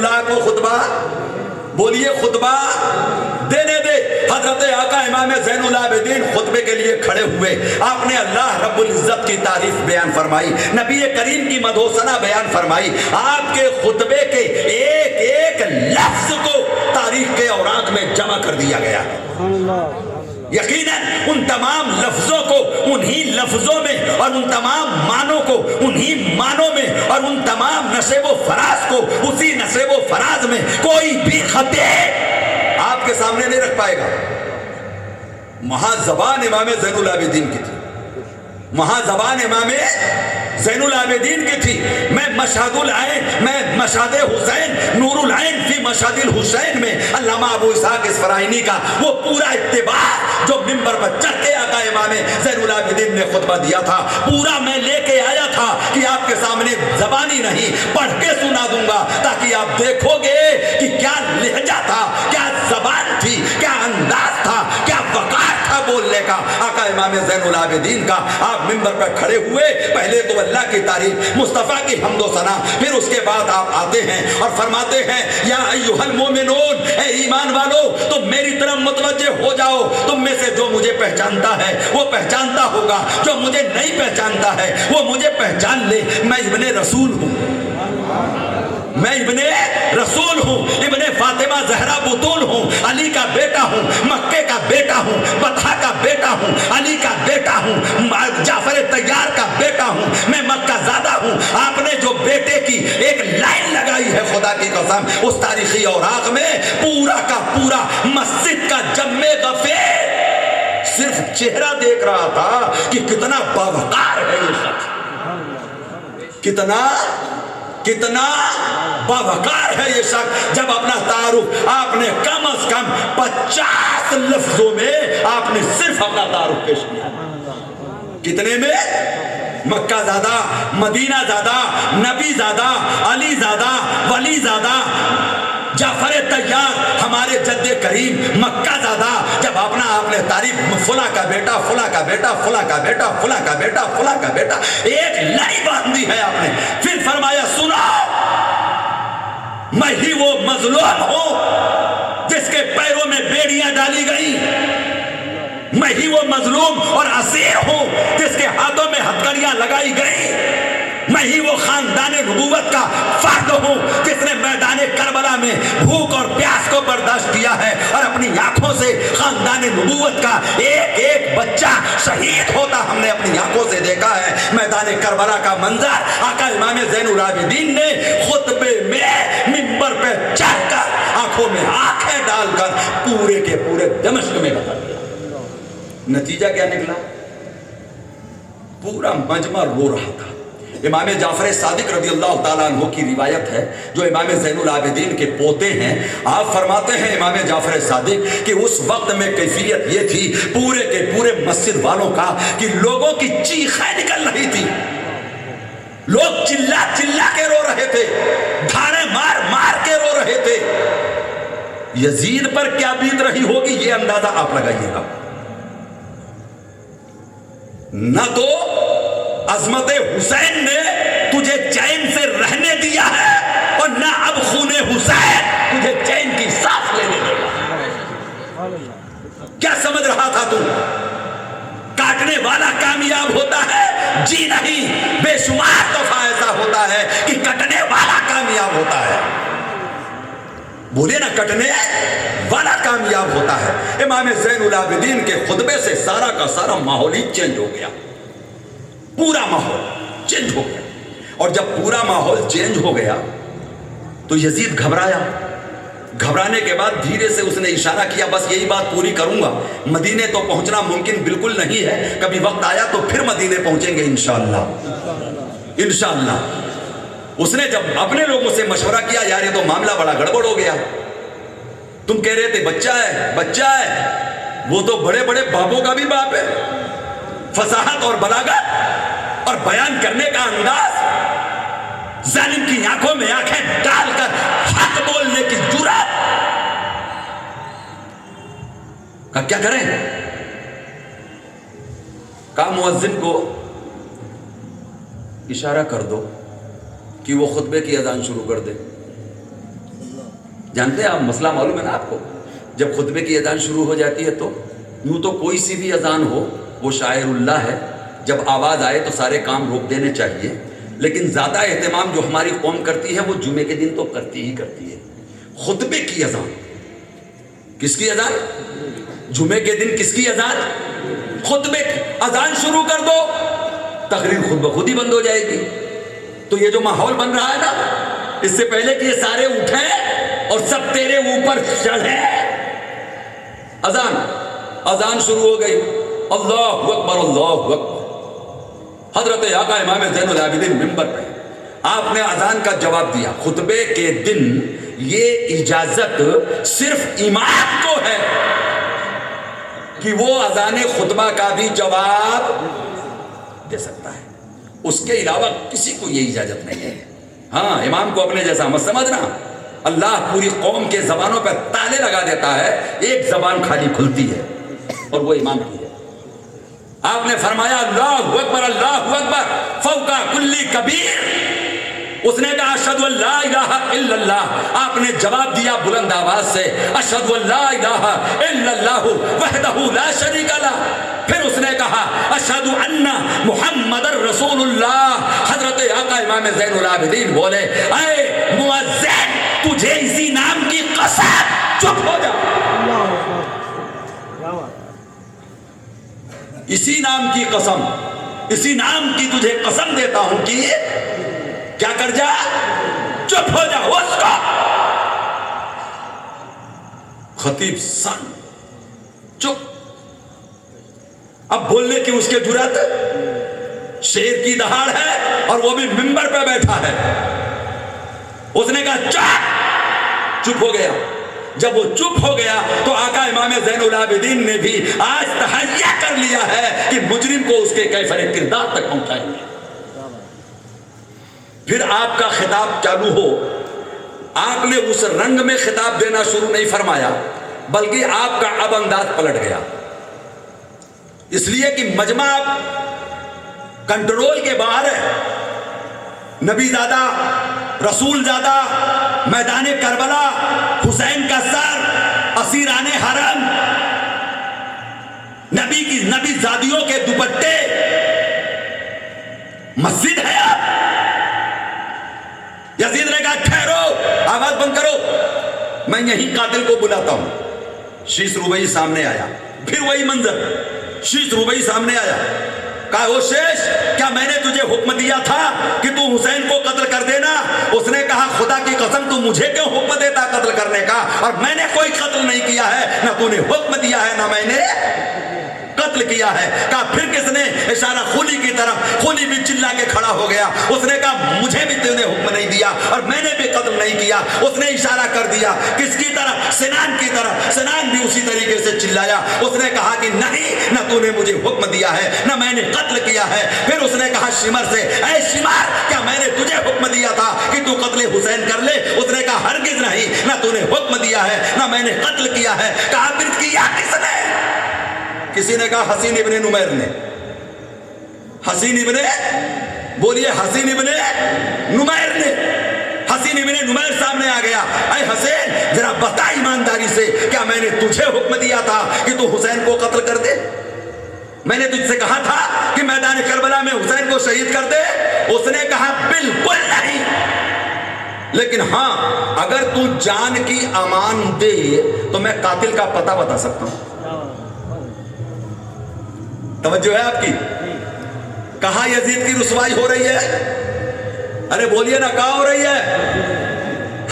اللہ کو خطبہ بولیے خطبہ دینے دے۔ حضرت آقا امام زین العابدین خطبے کے لیے کھڑے ہوئے، آپ نے اللہ رب العزت کی تعریف بیان فرمائی، نبی کریم کی مدح و ثنا بیان فرمائی۔ آپ کے خطبے کے ایک ایک لفظ کو تاریخ کے اوراق میں جمع کر دیا گیا۔ یقیناً ان تمام لفظوں کو انہی لفظوں میں اور ان تمام معنوں کو انہی معنوں میں اور ان تمام نصب و فراز کو اسی نصب و فراز میں کوئی بھی خطے آپ کے سامنے نہیں رکھ پائے گا۔ وہاں زبان امام زین العابدین کی تھی، وہاں زبان امام زین العابدین کی تھی۔ میں مشہد العین، میں مشہد حسین، نور العین فی مشہد الحسین میں علامہ ابو اسحاق اصفرائینی کا وہ پورا اتباع جو منبر پر چڑھ کے آقا امام زین العابدین نے خطبہ دیا تھا، پورا میں لے کے آیا تھا کہ آپ کے سامنے زبانی نہیں پڑھ کے سنا دوں گا، تاکہ آپ دیکھو گے کہ کیا لہجہ تھا، کیا زبان تھی، کیا انداز تھا، کیا وقار تھا بولنے کا آقا امام زین العابدین کا۔ آپ منبر پر کھڑے ہوئے، پہلے تو اللہ کی تعریف، مصطفیٰ کی حمد و ثنا، پھر اس کے بعد آپ آتے ہیں اور فرماتے ہیں یا ایھا المومنون، اے ایمان والو تم میری طرف متوجہ ہو جاؤ، تم میں سے جو مجھے پہچانتا ہے وہ پہچانتا ہوگا، جو مجھے نہیں پہچانتا ہے وہ مجھے پہچان لے۔ میں ابن رسول ہوں، میں ابن رسول ہوں، ابن فاطمہ زہرا بطول ہوں، علی کا بیٹا ہوں، مکے کا بیٹا ہوں، بطحہ کا بیٹا ہوں، علی کا بیٹا ہوں، جعفر طیار کا بیٹا ہوں، میں مکہ زادہ ہوں۔ آپ نے جو بیٹے کی ایک لائن لگائی ہے خدا کی قسم، اس تاریخی اوراق میں پورا کا پورا مسجد کا جم غفیر صرف چہرہ دیکھ رہا تھا کہ کتنا باوقار ہے یہ شخص، کتنا باوقار ہے یہ شخص۔ جب اپنا تعارف آپ نے کم از کم 50 لفظوں میں آپ نے صرف اپنا تعارف پیش کیا، کتنے میں؟ مکہ زادہ، مدینہ زادہ، نبی زادہ، علی زادہ، ولی زادہ، جعفر طیار، ہمارے جد کریم مکہ زادہ۔ جب اپنا آپ نے تعریف فلاں کا بیٹا، فلاں کا بیٹا، فلاں کا بیٹا، فلاں کا بیٹا، فلاں کا بیٹا، ایک لائی باندھی ہے آپ نے۔ پھر فرمایا سنا میں ہی وہ مظلوم ہوں جس کے پیروں میں بیڑیاں ڈالی گئی، میں ہی وہ مظلوم اور اسیر ہوں جس کے ہاتھوں میں ہتھکڑیاں لگائی گئی، میں ہی وہ خاندان نبوت کا فرد ہوں جس نے میدان کربلا میں بھوک اور پیاس کو برداشت کیا ہے اور اپنی آنکھوں سے خاندان نبوت کا ایک ایک بچہ شہید ہوتا ہم نے اپنی آنکھوں سے دیکھا ہے۔ میدان کربلا کا منظر آقا امام زین العابدین نے خطبے میں منبر پہ چڑھ کر آنکھوں میں آنکھیں ڈال کر پورے کے پورے دمشق میں بتا دیا۔ نتیجہ کیا نکلا؟ پورا مجمع رو رہا تھا۔ امام جعفر صادق رضی اللہ تعالیٰ عنہ کی روایت ہے، جو امام زین العابدین کے پوتے ہیں، آپ فرماتے ہیں امام جعفر صادق کہ اس وقت میں کیفیت یہ تھی پورے کے پورے مسجد والوں کا کہ لوگوں کی چیخیں نکل رہی تھی، لوگ چلا چلا کے رو رہے تھے، دھاڑے مار مار کے رو رہے تھے۔ یزید پر کیا بیت رہی ہوگی یہ اندازہ آپ لگائیے گا۔ نہ تو عظمت حسین نے تجھے چین سے رہنے دیا ہے اور نہ اب خون حسین تجھے چین کی سانس لینے دے گا۔ کیا سمجھ رہا تھا تو؟ کاٹنے والا کامیاب ہوتا ہے، جی نہیں، بے شمار دفعہ ایسا ہوتا ہے کہ کٹنے والا کامیاب ہوتا ہے۔ بولے نا، کٹنے والا کامیاب ہوتا ہے۔ امام زین العابدین کے خطبے سے سارا کا سارا ماحول ہی چینج ہو گیا، پورا ماحول چینج ہو گیا۔ اور جب پورا ماحول چینج ہو گیا تو یزید گھبرایا۔ گھبرانے کے بعد دھیرے سے اس نے اشارہ کیا، بس یہی بات پوری کروں گا، مدینے تو پہنچنا ممکن بالکل نہیں ہے، کبھی وقت آیا تو پھر مدینے پہنچیں گے انشاءاللہ، انشاءاللہ۔ اس نے جب اپنے لوگوں سے مشورہ کیا، یار یہ تو معاملہ بڑا گڑبڑ ہو گیا، تم کہہ رہے تھے بچہ ہے بچہ ہے، وہ تو بڑے بڑے باپوں کا بھی باپ ہے۔ فصاحت اور بلاغت اور بیان کرنے کا انداز، ظالم کی آنکھوں میں آنکھیں ڈال کر حق بولنے کی جرات، کیا کریں؟ کہا مؤذن کو اشارہ کر دو کہ وہ خطبے کی اذان شروع کر دے۔ جانتے ہیں آپ مسئلہ معلوم ہے نا آپ کو؟ جب خطبے کی اذان شروع ہو جاتی ہے تو یوں تو کوئی سی بھی اذان ہو وہ شاعر اللہ ہے، جب آواز آئے تو سارے کام روک دینے چاہیے، لیکن زیادہ اہتمام جو ہماری قوم کرتی ہے وہ جمعے کے دن تو کرتی ہی کرتی ہے۔ خطبے کی اذان، کس کی اذان؟ جمعے کے دن کس کی اذان؟ خطبے کی اذان شروع کر دو، تقریر خود بخود ہی بند ہو جائے گی۔ تو یہ جو ماحول بن رہا ہے نا، اس سے پہلے کہ یہ سارے اٹھیں اور سب تیرے اوپر چڑھیں، اذان شروع ہو گئی، اللہ اکبر اللہ اکبر۔ حضرت آقا امام زین العابدین منبر پہ آپ نے اذان کا جواب دیا۔ خطبے کے دن یہ اجازت صرف امام کو ہے کہ وہ اذان خطبہ کا بھی جواب دے سکتا ہے، اس کے علاوہ کسی کو یہ اجازت نہیں ہے۔ ہاں، امام کو اپنے جیسا مت سمجھنا، اللہ پوری قوم کے زبانوں پہ تالے لگا دیتا ہے، ایک زبان خالی کھلتی ہے اور وہ امام کی ہے۔ آپ نے فرمایا اللہ اکبر فوق کل کبیر، اس نے کہا اشہد ان لا الہ الا اللہ، آپ نے جواب دیا بلند آواز سے اشہد ان لا الہ الا اللہ وحدہ لا شریک لہ۔ پھر اس نے کہا اشہد ان محمد رسول اللہ۔ حضرت آقا امام زین العابدین بولے اے مؤذن، تجھے اسی نام کی قسم، چپ ہو جا، اسی نام کی قسم، اسی نام کی تجھے قسم دیتا ہوں کہ کیا کر جا، چپ ہو جا۔ اس کو خطیب سن چپ، اب بولنے کی اس کے جرات، شیر کی دہاڑ ہے اور وہ بھی منبر پہ بیٹھا ہے۔ اس نے کہا چپ ہو گیا۔ جب وہ چپ ہو گیا تو آقا امام زین العابدین نے بھی آج تہیہ کر لیا ہے کہ مجرم کو اس کے کیفر کردار تک پہنچائیں گے۔ پھر آپ کا خطاب چالو ہو، آپ نے اس رنگ میں خطاب دینا شروع نہیں فرمایا، بلکہ آپ کا اب انداز پلٹ گیا، اس لیے کہ مجمع کنٹرول کے باہر ہے۔ نبی زادہ، رسول زادہ، میدان کربلا، حسین کا سر، اسیران حرم، نبی زادیوں کے دوپٹے، مسجد ہے۔ آپ یزید نے کہا ٹھہرو، آواز بند کرو، میں یہیں قاتل کو بلاتا ہوں۔ شیش روبئی سامنے آیا، پھر وہی منظر، شیش روبئی سامنے آیا، کہا او شیش، کیا میں نے تجھے حکم دیا تھا کہ تو حسین کو قتل کر دینا؟ اس نے کہا خدا کی قسم تو مجھے کیوں حکم دیتا قتل کرنے کا، اور میں نے کوئی قتل نہیں کیا ہے، نہ تو نے حکم دیا ہے نہ میں نے قتل کیا ہے۔ کہا پھر کس نے؟ اشارہ خولی کی طرف، خولی بھی چلا کے کھڑا ہو گیا۔ اس نے کہا مجھے بھی تو نے حکم نہیں دیا اور میں نے بھی قتل نہیں کیا۔ اس نے اشارہ کر دیا کس کی طرف؟ سنان کی طرف۔ سنان بھی اسی طریقے سے چلایا۔ اس نے کہا کہ نہیں، نہ تو نے مجھے حکم دیا ہے نہ میں نے قتل کیا ہے۔ پھر اس نے کہا شمر سے، اے شمر، کیا میں نے تجھے حکم دیا تھا کہ تو قتل حسین کر لے؟ اس نے کہا ہرگز نہیں، نہ تو نے حکم دیا ہے نہ میں نے قتل کیا ہے۔ کہا پھر کیا کس نے؟ کسی نے کہا حسین ابن نمیر نے۔ حسین ابن، بولیے حسین ابن نمیر نے۔ حسین ابن نمیر سامنے آ گیا، اے حسین ذرا بتا ایمانداری سے، کیا میں نے تجھے حکم دیا تھا کہ تو حسین کو قتل کر دے؟ میں نے تجھ سے کہا تھا کہ میدان کربلا میں حسین کو شہید کر دے؟ اس نے کہا بالکل نہیں، لیکن ہاں اگر تو جان کی امان دے تو میں قاتل کا پتہ بتا سکتا ہوں۔ توجہ ہے آپ کی؟ کہاں یزید کی رسوائی ہو رہی ہے؟ ارے بولیے نا، کہاں ہو رہی ہے؟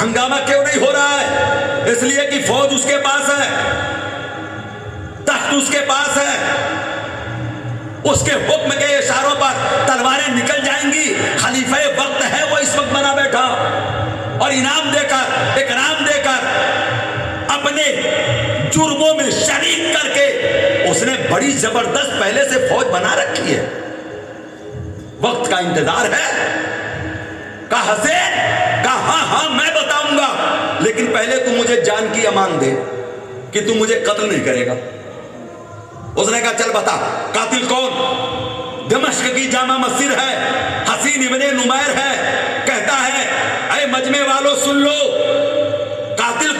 ہنگامہ کیوں نہیں ہو رہا ہے؟ اس لیے کہ فوج اس کے پاس ہے، تخت اس کے پاس ہے، اس کے حکم کے اشاروں پر تلواریں نکل جائیں گی۔ خلیفہ وقت ہے وہ اس وقت بنا بیٹھا، اور انعام دے کر، اکرام دے کر، اپنے جرموں میں شریک کر کے اس نے بڑی زبردست پہلے سے فوج بنا رکھی ہے۔ وقت کا انتظار ہے۔ کہا حسین، کہا ہاں میں بتاؤں گا، لیکن پہلے تو مجھے جان کی امان دے کہ تو مجھے قتل نہیں کرے گا۔ اس نے کہا چل بتا، قاتل کون؟ دمشق کی جامع مسجد ہے، حسین ابن نمیر ہے۔ کہتا ہے اے مجمع والوں سن لو، قاتل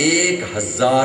1000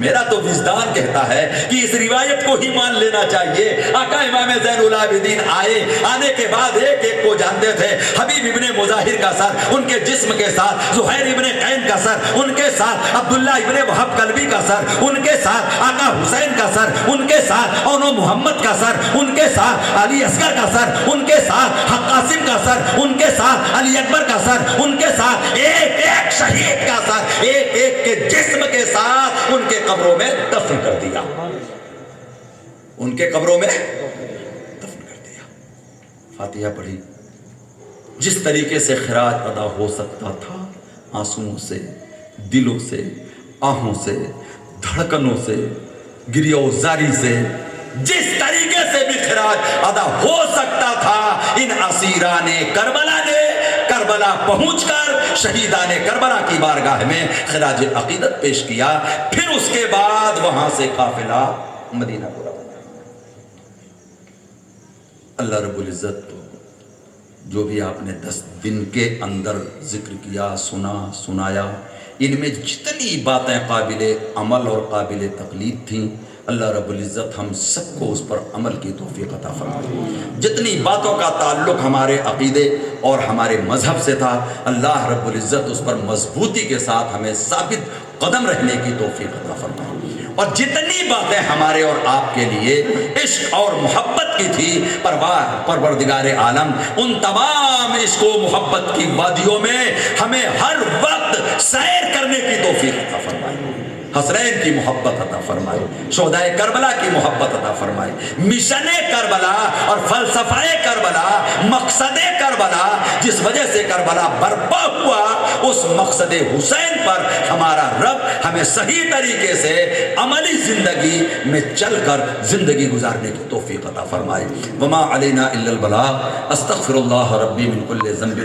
میرا تو وجدان کہتا ہے کہ اس روایت کو ہی مان لینا چاہیے. آقا امام زین العابدین آئے, آنے کے بعد ایک ایک کو جانتے تھے. حبیب ابن مظاہر کا سر ان کے جسم کے ساتھ, زہیر ابن قین کا سر ان کے ساتھ, عبداللہ ابن وہب کلبی کا سر ان کے ساتھ, آقا حسین کا سر ان کے ساتھ, اونو محمد کا سر ان کے ساتھ, علی اصغر کا سر ان کے ساتھ, حق قاسم کا سر ان کے ساتھ, علی اکبر کا سر ان کے ساتھ, ایک ایک شہید کا سر ایک ایک کے جسم کے ساتھ ان کے قبروں میں دفن کر دیا. ان کے قبروں میں دفن کر دیا. فاتحہ پڑھی. جس طریقے سے خراج ادا ہو سکتا تھا, آنسوؤں سے, دلوں سے, آہوں سے, دھڑکنوں سے, گریہ زاری سے, جس طریقے سے بھی خراج ادا ہو سکتا تھا, ان اسیران کربلا نے کربلا پہنچ کر شہیدان کربلا کی بارگاہ میں خراج عقیدت پیش کیا. پھر اس کے بعد وہاں سے قافلہ مدینہ کو روانہ. اللہ رب العزت تو جو بھی آپ نے 10 دن کے اندر ذکر کیا, سنا, سنایا, ان میں جتنی باتیں قابل عمل اور قابل تقلید تھیں, اللہ رب العزت ہم سب کو اس پر عمل کی توفیق عطا فرمائے. جتنی باتوں کا تعلق ہمارے عقیدے اور ہمارے مذہب سے تھا, اللہ رب العزت اس پر مضبوطی کے ساتھ ہمیں ثابت قدم رہنے کی توفیق عطا فرمائے. اور جتنی باتیں ہمارے اور آپ کے لیے عشق اور محبت کی تھی, پروردگار عالم ان تمام عشق و محبت کی وادیوں میں ہمیں ہر وقت سیر کرنے کی توفیق عطا فرمائے. حسنین کی محبت عطا فرمائے, شہدائے کربلا کی محبت عطا فرمائے. مشن کربلا اور فلسفہ کربلا, مقصد کربلا, جس وجہ سے کربلا برپا ہوا, اس مقصد حسین پر ہمارا رب ہمیں صحیح طریقے سے عملی زندگی میں چل کر زندگی گزارنے کی توفیق عطا فرمائے. وما علینا الا البلاغ. استغفر اللہ ربی من کل ذنب